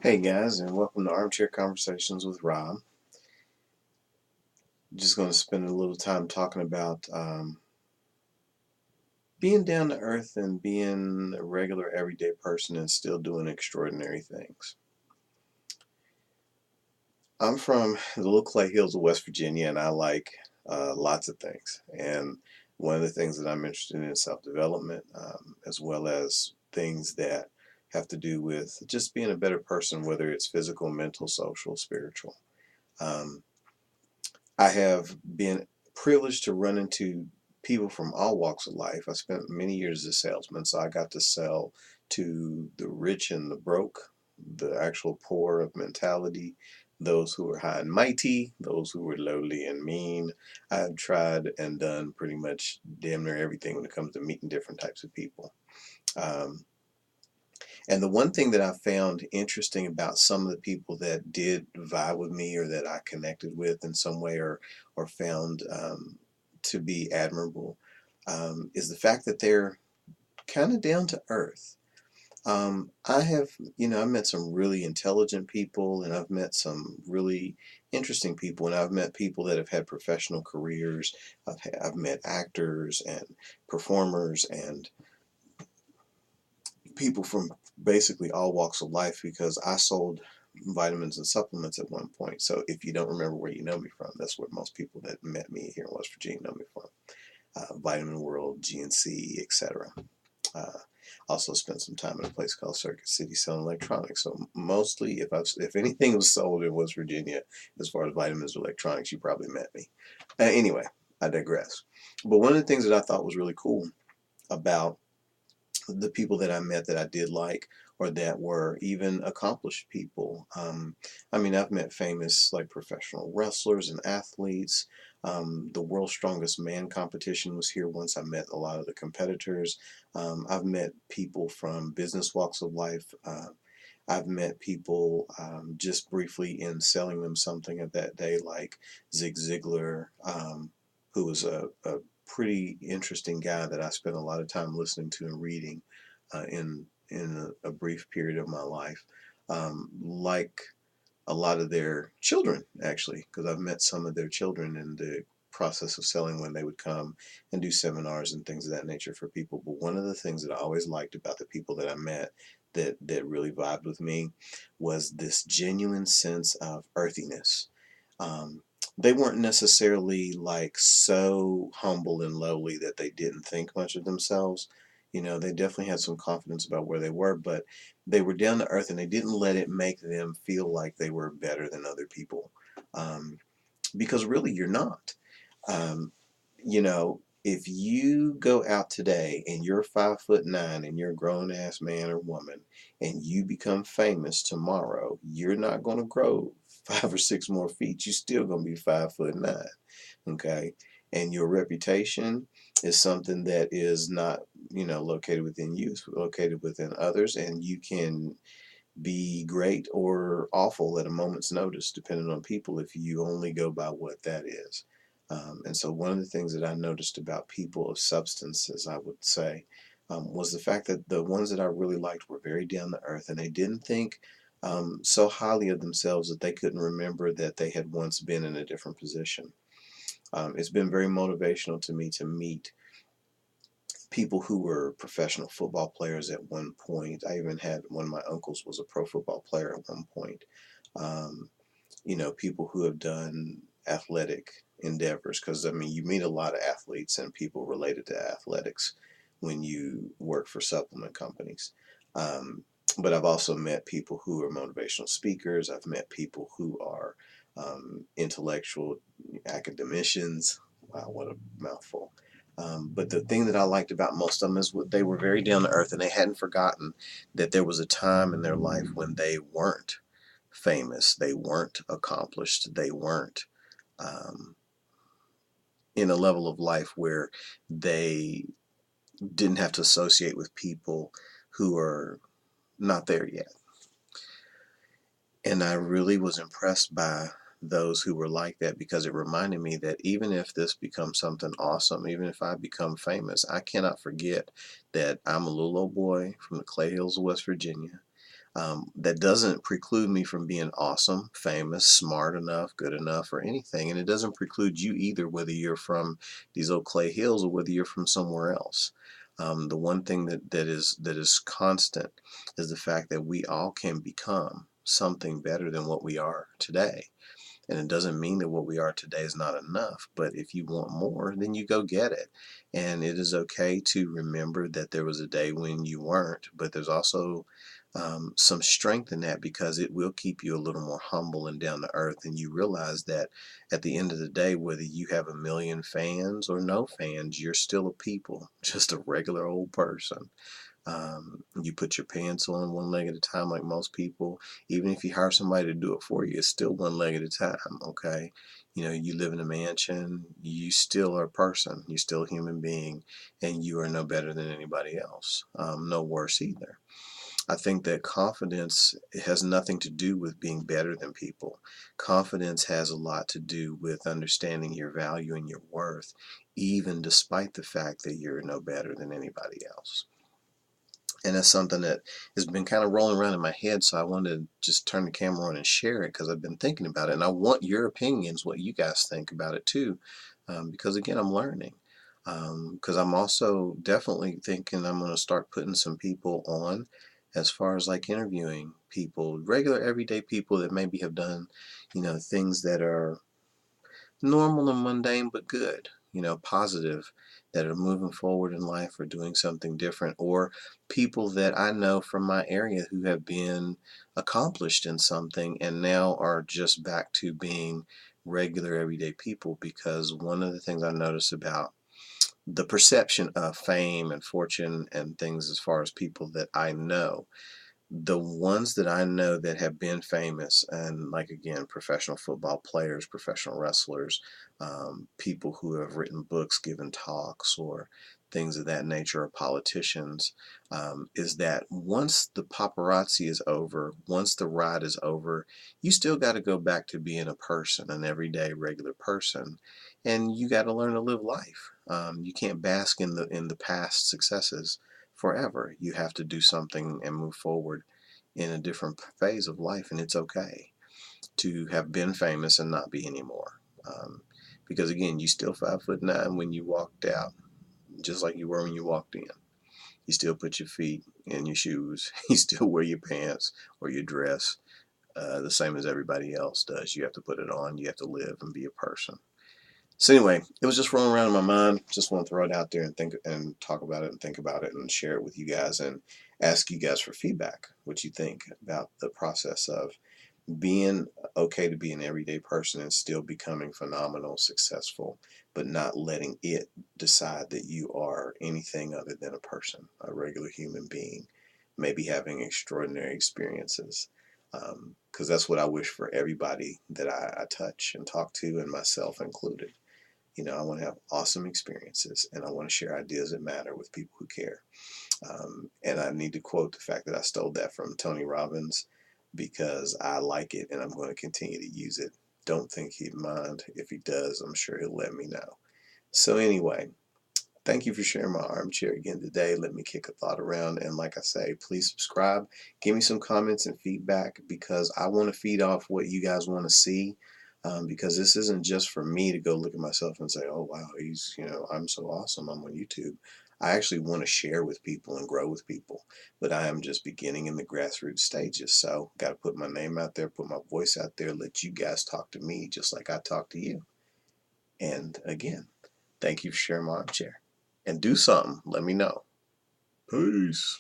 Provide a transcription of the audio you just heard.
Hey guys, and welcome to Armchair Conversations with Rob. Just going to spend a little time talking about being down to earth and being a regular everyday person and still doing extraordinary things. I'm from the little clay hills of West Virginia, and I like lots of things. And one of the things that I'm interested in is self-development, as well as things that have to do with just being a better person, whether it's physical, mental, social, spiritual. Um, I have been privileged to run into people from all walks of life. I spent many years as a salesman, so I got to sell to the rich and the broke, the actual poor of mentality, those who were high and mighty, those who were lowly and mean. I've tried and done pretty much damn near everything when it comes to meeting different types of people. Um, and the one thing that I found interesting about some of the people that did vibe with me or that I connected with in some way or found to be admirable is the fact that they're kind of down to earth. I have, I've met some really intelligent people and I've met some really interesting people and I've met people that have had professional careers. I've met actors and performers and people from basically all walks of life because I sold vitamins and supplements at one point. So if you don't remember where you know me from, that's where most people that met me here in West Virginia know me from. Vitamin World, GNC, etc. Uh, also spent some time in a place called Circuit City selling electronics. So mostly, if anything was sold in West Virginia, as far as vitamins or electronics, you probably met me. Anyway, I digress. But one of the things that I thought was really cool about the people that I met that I did like or that were even accomplished people. I mean, I've met famous like professional wrestlers and athletes. The World's Strongest Man competition was here once. I met a lot of the competitors. I've met people from business walks of life. I've met people just briefly in selling them something of that day, like Zig Ziglar, who was a pretty interesting guy that I spent a lot of time listening to and reading in a brief period of my life. Like a lot of their children, actually, because I've met some of their children in the process of selling when they would come and do seminars and things of that nature for people. But one of the things that I always liked about the people that I met that really vibed with me was this genuine sense of earthiness. Um, they weren't necessarily like so humble and lowly that they didn't think much of themselves. They definitely had some confidence about where they were, but they were down to earth and they didn't let it make them feel like they were better than other people. Um, because really, you're not. Um, if you go out today and you're 5'9" and you're a grown ass man or woman and you become famous tomorrow, you're not going to grow 5 or 6 more feet. You're still going to be 5'9". Okay. And your reputation is something that is not, located within you, it's located within others, and you can be great or awful at a moment's notice, depending on people, if you only go by what that is. And so, one of the things that I noticed about people of substance, as I would say, was the fact that the ones that I really liked were very down to earth and they didn't think so highly of themselves that they couldn't remember that they had once been in a different position. It's been very motivational to me to meet people who were professional football players at one point. I even had one of my uncles was a pro football player at one point. Um, People who have done athletic endeavors, because I mean, you meet a lot of athletes and people related to athletics when you work for supplement companies. Um, but I've also met people who are motivational speakers. I've met people who are intellectual academicians. Wow, what a mouthful. But the thing that I liked about most of them is what they were very down to earth and they hadn't forgotten that there was a time in their life when they weren't famous, they weren't accomplished, they weren't um, in a level of life where they didn't have to associate with people who are not there yet. And I really was impressed by those who were like that because it reminded me that even if this becomes something awesome, even if I become famous, I cannot forget that I'm a little old boy from the Clay Hills of West Virginia. That doesn't preclude me from being awesome, famous, smart enough, good enough, or anything. And it doesn't preclude you either, whether you're from these old clay hills or whether you're from somewhere else. The one thing that is constant is the fact that we all can become something better than what we are today. And it doesn't mean that what we are today is not enough, but if you want more, then you go get it. And it is okay to remember that there was a day when you weren't, but there's also some strength in that because it will keep you a little more humble and down to earth. And you realize that at the end of the day, whether you have a million fans or no fans, you're still a people, just a regular old person. You put your pants on one leg at a time like most people. Even if you hire somebody to do it for you, it's still one leg at a time, okay? You know, you live in a mansion, you still are a person, you're still a human being, and you are no better than anybody else, no worse either. I think that confidence has nothing to do with being better than people. Confidence has a lot to do with understanding your value and your worth, even despite the fact that you're no better than anybody else. And that's something that has been kind of rolling around in my head, so I wanted to just turn the camera on and share it because I've been thinking about it, and I want your opinions, what you guys think about it too, because again, I'm learning. Because I'm also definitely thinking I'm going to start putting some people on as far as like interviewing people, regular everyday people that maybe have done, things that are normal and mundane but good, positive, that are moving forward in life or doing something different, or people that I know from my area who have been accomplished in something and now are just back to being regular everyday people. Because one of the things I notice about the perception of fame and fortune and things as far as people that I know, the ones that I know that have been famous, and like again, professional football players, professional wrestlers, people who have written books, given talks, or things of that nature, or politicians, is that once the paparazzi is over, once the ride is over, you still got to go back to being a person, an everyday, regular person, and you got to learn to live life. You can't bask in the past successes forever. You have to do something and move forward in a different phase of life, and it's okay to have been famous and not be anymore. Because again, you still 5'9" when you walked out, just like you were when you walked in. You still put your feet in your shoes. You still wear your pants or your dress the same as everybody else does. You have to put it on. You have to live and be a person. So anyway, it was just rolling around in my mind. Just want to throw it out there and think and talk about it and think about it and share it with you guys and ask you guys for feedback, what you think about the process of being okay to be an everyday person and still becoming phenomenal, successful, but not letting it decide that you are anything other than a person, a regular human being, maybe having extraordinary experiences. Because that's what I wish for everybody that I touch and talk to, and myself included. I want to have awesome experiences and I want to share ideas that matter with people who care. And I need to quote the fact that I stole that from Tony Robbins because I like it and I'm going to continue to use it. Don't think he'd mind. If he does, I'm sure he'll let me know. So, anyway, thank you for sharing my armchair again today. Let me kick a thought around. And like I say, please subscribe. Give me some comments and feedback because I want to feed off what you guys want to see. Because this isn't just for me to go look at myself and say, oh, wow, I'm so awesome. I'm on YouTube. I actually want to share with people and grow with people. But I am just beginning in the grassroots stages. So, got to put my name out there, put my voice out there, let you guys talk to me just like I talk to you. And again, thank you for sharing my armchair. And do something. Let me know. Peace.